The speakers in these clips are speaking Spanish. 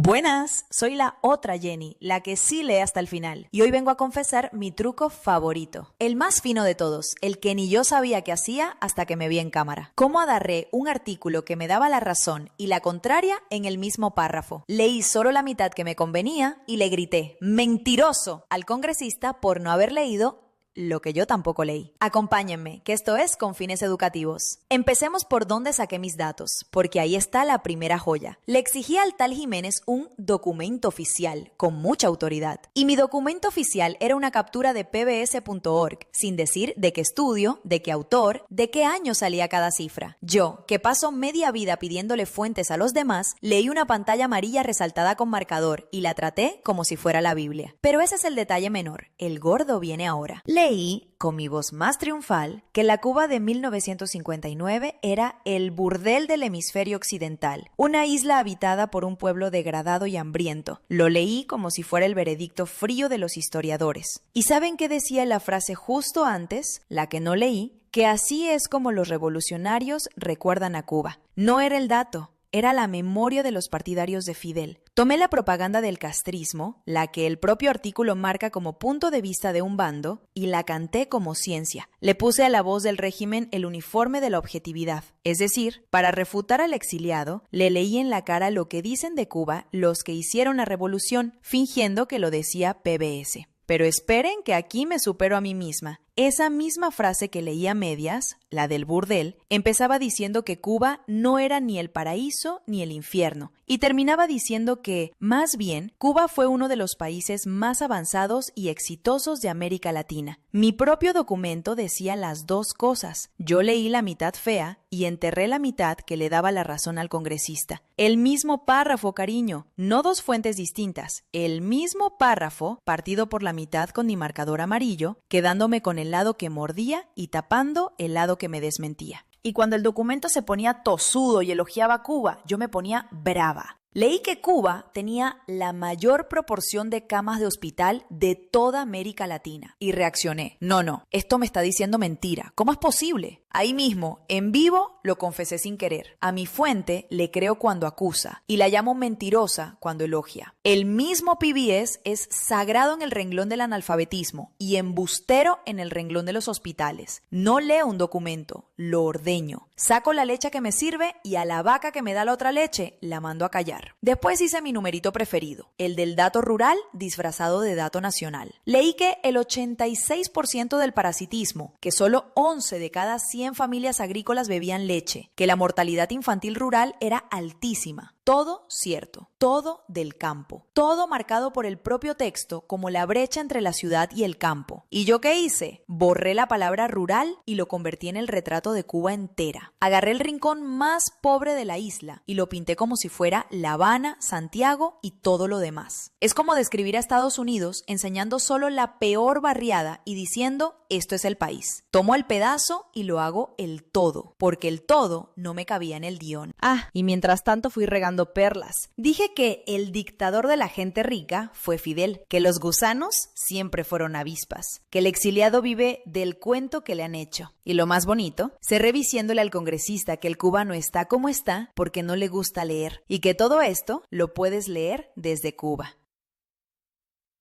Buenas, soy la otra Jenny, la que sí lee hasta el final. Y hoy vengo a confesar mi truco favorito. El más fino de todos, el que ni yo sabía que hacía hasta que me vi en cámara. Cómo agarré un artículo que me daba la razón y la contraria en el mismo párrafo. Leí solo la mitad que me convenía y le grité ¡mentiroso! Al congresista por no haber leído lo que yo tampoco leí. Acompáñenme, que esto es con fines educativos. Empecemos por dónde saqué mis datos, porque ahí está la primera joya. Le exigí al tal Jiménez un documento oficial, con mucha autoridad. Y mi documento oficial era una captura de pbs.org, sin decir de qué estudio, de qué autor, de qué año salía cada cifra. Yo, que paso media vida pidiéndole fuentes a los demás, leí una pantalla amarilla resaltada con marcador y la traté como si fuera la Biblia. Pero ese es el detalle menor. El gordo viene ahora. Leí, con mi voz más triunfal, que la Cuba de 1959 era el burdel del hemisferio occidental, una isla habitada por un pueblo degradado y hambriento. Lo leí como si fuera el veredicto frío de los historiadores. ¿Y saben qué decía la frase justo antes, la que no leí? Que así es como los revolucionarios recuerdan a Cuba. No era el dato. Era la memoria de los partidarios de Fidel. Tomé la propaganda del castrismo, la que el propio artículo marca como punto de vista de un bando, y la canté como ciencia. Le puse a la voz del régimen el uniforme de la objetividad. Es decir, para refutar al exiliado, le leí en la cara lo que dicen de Cuba los que hicieron la revolución, fingiendo que lo decía PBS. Pero esperen que aquí me supero a mí misma. Esa misma frase que leí a medias, la del burdel, empezaba diciendo que Cuba no era ni el paraíso ni el infierno, y terminaba diciendo que, más bien, Cuba fue uno de los países más avanzados y exitosos de América Latina. Mi propio documento decía las dos cosas. Yo leí la mitad fea y enterré la mitad que le daba la razón al congresista. El mismo párrafo, cariño, no dos fuentes distintas. El mismo párrafo, partido por la mitad con mi marcador amarillo, quedándome con el lado que mordía y tapando el lado que me desmentía. Y cuando el documento se ponía tosudo y elogiaba a Cuba, yo me ponía brava. Leí que Cuba tenía la mayor proporción de camas de hospital de toda América Latina. Y reaccioné. No, esto me está diciendo mentira. ¿Cómo es posible? Ahí mismo, en vivo, lo confesé sin querer. A mi fuente le creo cuando acusa y la llamo mentirosa cuando elogia. El mismo PBS es sagrado en el renglón del analfabetismo y embustero en el renglón de los hospitales. No leo un documento, lo ordeño. Saco la leche que me sirve y a la vaca que me da la otra leche la mando a callar. Después hice mi numerito preferido, el del dato rural disfrazado de dato nacional. Leí que el 86% del parasitismo, que solo 11 de cada 100 familias agrícolas bebían leche, que la mortalidad infantil rural era altísima. Todo cierto, todo del campo, todo marcado por el propio texto como la brecha entre la ciudad y el campo. ¿Y yo qué hice? Borré la palabra rural y lo convertí en el retrato de Cuba entera. Agarré el rincón más pobre de la isla y lo pinté como si fuera La Habana, Santiago y todo lo demás. Es como describir a Estados Unidos enseñando solo la peor barriada y diciendo esto es el país. Tomo el pedazo y lo hago el todo, porque el todo no me cabía en el guión. Y mientras tanto fui regando perlas. Dije que el dictador de la gente rica fue Fidel, que los gusanos siempre fueron avispas, que el exiliado vive del cuento que le han hecho. Y lo más bonito, cerré diciéndole al congresista que el cubano está como está porque no le gusta leer y que todo esto lo puedes leer desde Cuba.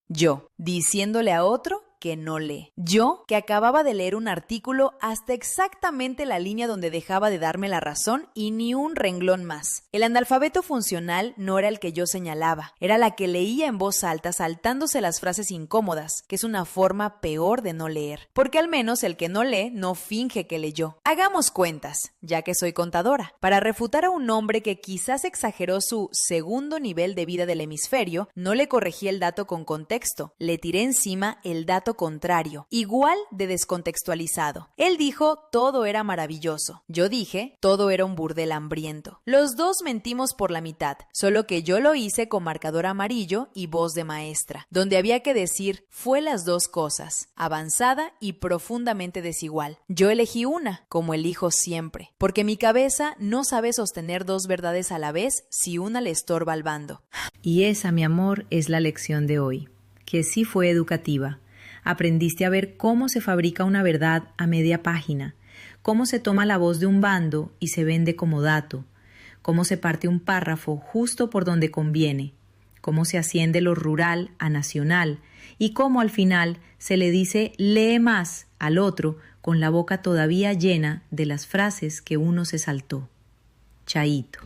Yo, diciéndole a otro que no lee. Yo, que acababa de leer un artículo hasta exactamente la línea donde dejaba de darme la razón y ni un renglón más. El analfabeto funcional no era el que yo señalaba, era la que leía en voz alta saltándose las frases incómodas, que es una forma peor de no leer, porque al menos el que no lee no finge que leyó. Hagamos cuentas, ya que soy contadora. Para refutar a un hombre que quizás exageró su segundo nivel de vida del hemisferio, no le corregí el dato con contexto, le tiré encima el dato contrario, igual de descontextualizado. Él dijo todo era maravilloso. Yo dije todo era un burdel hambriento. Los dos mentimos por la mitad, solo que yo lo hice con marcador amarillo y voz de maestra, donde había que decir fue las dos cosas, avanzada y profundamente desigual. Yo elegí una, como elijo siempre, porque mi cabeza no sabe sostener dos verdades a la vez si una le estorba al bando. Y esa, mi amor, es la lección de hoy, que sí fue educativa. Aprendiste a ver cómo se fabrica una verdad a media página, cómo se toma la voz de un bando y se vende como dato, cómo se parte un párrafo justo por donde conviene, cómo se asciende lo rural a nacional y cómo al final se le dice lee más al otro con la boca todavía llena de las frases que uno se saltó. Chaito.